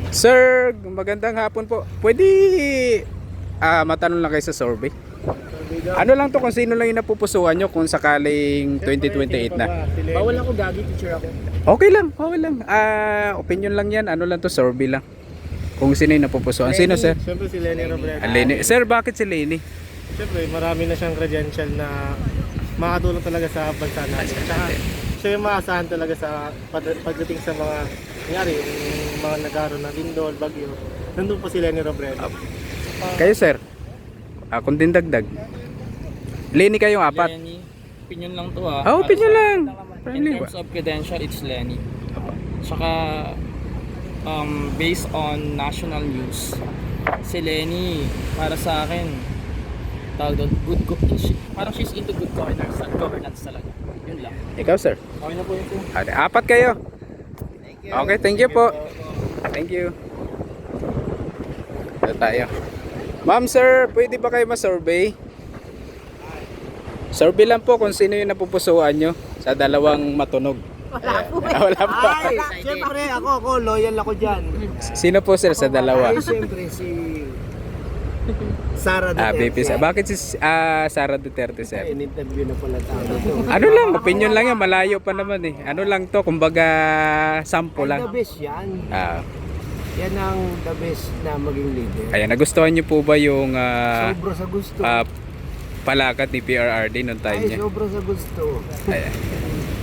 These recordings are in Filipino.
Sir, magandang hapon po. Pwede matanong lang kayo sa survey. Ano lang to kung sino lang yung napupusuan nyo kung sakaling 2028 na? Bawal ako gagi, teacher ako. Okay lang, okay lang. Opinion lang yan. Ano lang to, survey lang. Kung sino yung napupusuan. Sino, sir? Siyempre si Lenny Robredo. Lenny. Sir, bakit si Lenny? Siyempre, marami na siyang credential na makatulong talaga sa bansa natin. Tsaka, siya yung maasahan talaga sa pagdating sa mga, nangyari, yung mga nagkaroon ng lindol, bagyo. Nandun po si Lenny Robredo. Kayo, sir? Kung dagdag. Lenny kayong apat? Lenny, opinion lang to ha. Opinion lang. In terms of credential, it's Lenny. Saka, based on national news, si Lenny, para sa akin, tawag doon, good cooking. Parang she's into good governance talaga. Yun lang. Ikaw, sir? Okay na po yun po. Apat kayo. Okay, thank you po. Thank you. Ito tayo. Ma'am, sir, pwede ba kayo ma-survey? Survey lang po kung sino yung napupusuan nyo sa dalawang matunog. Wala po. Wala pa. Ay, siyempre, ako, loyal ako dyan. Sino po, sir, sa dalawa? Ay, siyempre, si Sara Duterte. BP. Bakit si Sara Duterte, Ay, sir? in-interview na pala tayo. Ano lang, opinion lang yan. Malayo pa naman eh. Ano lang to, kumbaga sample The lang. best yan. Yan ang the best na maging leader. Ayan, nagustuhan nyo po ba yung Sobra sa gusto. palakad ni PRRD noong time Ay, niya? sobra sa gusto. Ayan.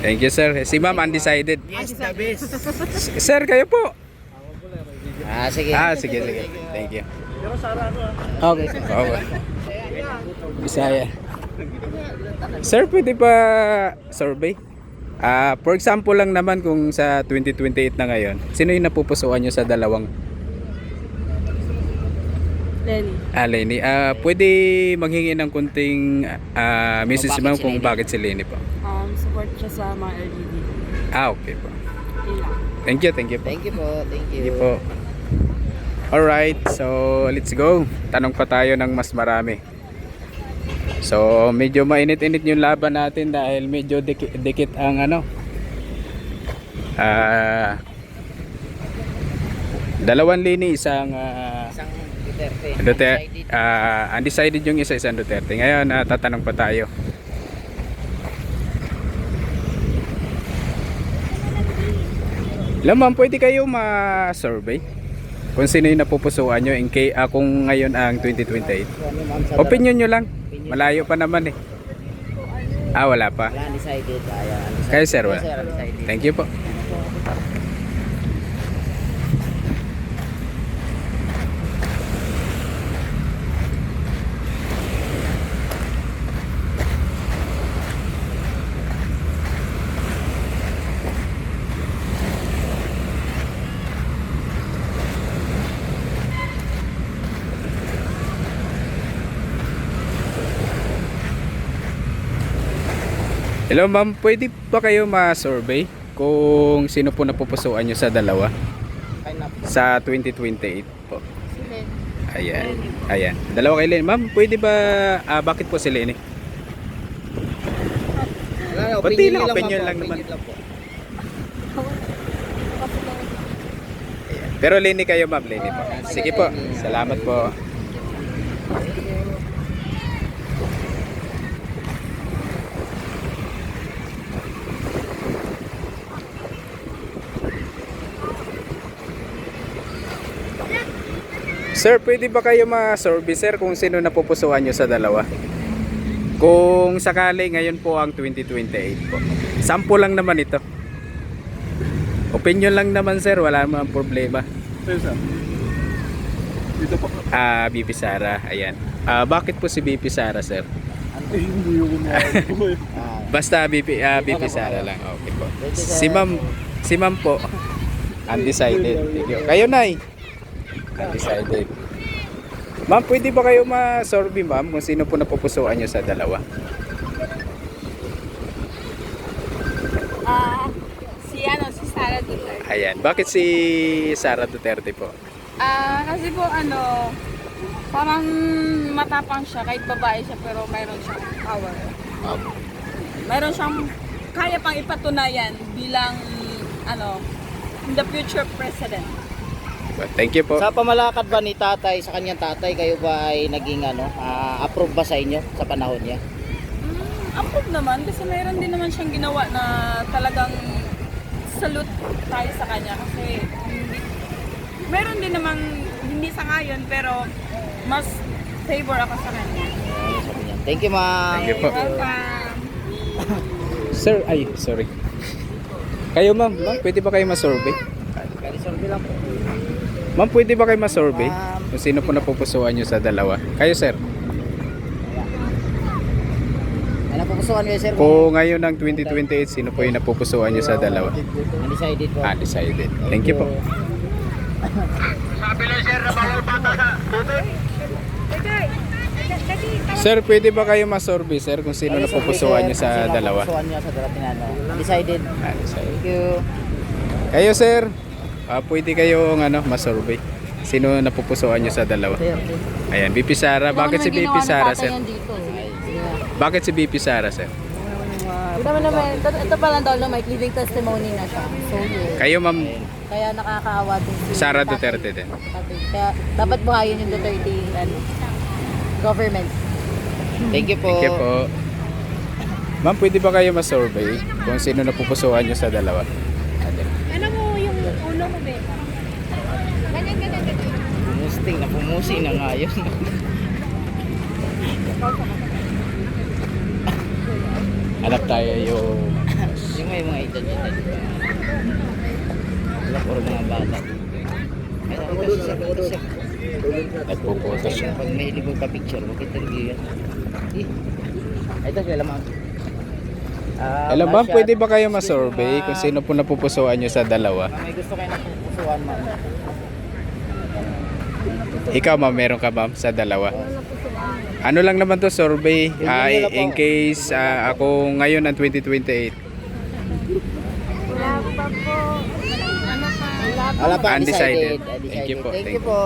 Thank you, sir. Si ma'am, undecided. Yes, the best. Sir, kayo po. Sige. Sige. Thank you. Pero Sara, ano Okay. Okay. Bisaya. Sir, pwede ba survey? For example lang naman kung sa 2028 na ngayon, sino yung napupusuan nyo sa dalawang? Lenny. Lenny. Pwede maghingi ng kunting message ma'am kung bakit si Lenny po. Support siya sa mga LED. Okay po. Yun lang. Thank you po. Thank you po. Thank you. Sige po. Alright, so let's go. Tanong pa tayo ng mas marami. So medyo mainit-init yung laban natin dahil medyo dikit ang dalawang Lenny, isang Duterte. Undecided yung isang Duterte. Ngayon tatanong pa tayo. Ma'am, pwede kayo ma-survey kung sino yung napupusuan nyo kung ngayon ang 2028. Opinion nyo lang. Malayo pa naman eh. Wala pa. Wala undecided. Kayo, sir, wala. Thank you po. Hello ma'am, pwede ba kayo ma-survey kung sino po napupusuan nyo sa dalawa sa 2028 po? Ayan, ayan. Dalawa kay Lenny. Ma'am, pwede ba, bakit po si Lenny? Pati lang, opinion lang naman. Pero Lenny kayo ma'am, Lenny po. Sige po, salamat po. Sir, pwede ba kayo ma-survey sir kung sino napupusuan nyo sa dalawa? Kung sakali ngayon po ang 2028 po. Sample lang naman ito. Opinion lang naman sir, wala namang problema. Dito po. BP Sara, ayan. Bakit po si BP Sara sir? Hindi ko Basta BP Sara lang. Okay po. Si ma'am po, undecided. Thank you. Kayo nay? Undecided. Ma'am, pwede ba kayo ma-survey ma'am kung sino po napupusuan nyo sa dalawa? Si Sara Duterte. Ayan. Bakit si Sara Duterte po? Kasi po parang matapang siya kahit babae siya pero mayroon siyang power. Mayroon siyang kaya pang ipatunayan bilang in the future president. Thank you po. Sa pamalakad ba ni tatay, sa kanyang tatay, kayo ba ay naging approve ba sa inyo sa panahon niya? Approve naman kasi mayroon din naman siyang ginawa na talagang salute tayo sa kanya kasi meron din naman hindi sa ngayon pero mas favor ako sa kanya. Sabi niya. Thank you, ma'am. Thank you po. Welcome. Sir, ay, sorry. Kayo ma'am, pwede ba kayo ma-survey? Kalisorbe lang po. Ma'am, pwede ba kayo ma-survey? Kung sino po napupusuan nyo sa dalawa? Kayo sir? Ano po gustuhan kayo, sir? Kung ngayon ng 2028, sino po yung napupusuan nyo sa dalawa? Undecided po. Decided. Thank you po. Sir, pwede ba kayo ma-survey sir kung sino napupusuan nyo sa dalawa? Napupusuan niya sa dalawa tinano. Undecided. Decided. Thank you. Kayo sir, pwede kayong ma-survey. Sino napupusuan nyo sa dalawa? Ayan, BP Sara. Bakit si BP Sara sir? Bakit si BP Sara sir? Ito pala Dolomite, living testimony na siya. So, Kayo ma'am, kaya nakakaawa din si Sara Tatay. Duterte din. Kaya dapat buhayin yung Duterte government. Thank you po. Thank you po. Ma'am, pwede ba kayo ma-survey kung sino napupusuan nyo sa dalawa? Ano mo yung ulo mo, be? Pumusting na pumusing na nga yun. Hanap tayo yung... Yung may mga edad-edad. Wala puro mga bata. Ito siya. Nagpuputo siya. Pag may libog ka picture, mag-interview yan. Ito sila ma'am. Hello ma'am, pwede ba kayo ma-survey kung sino po napupusuan nyo sa dalawa? May gusto kayo na pupusuan ma'am. Ikaw ma'am, meron ka ma'am sa dalawa? Ano lang naman to survey in case ako ngayon ng 2028 Wala pa po. Ano pa? Wala pa, Undecided. undecided. Thank you po. Thank you po.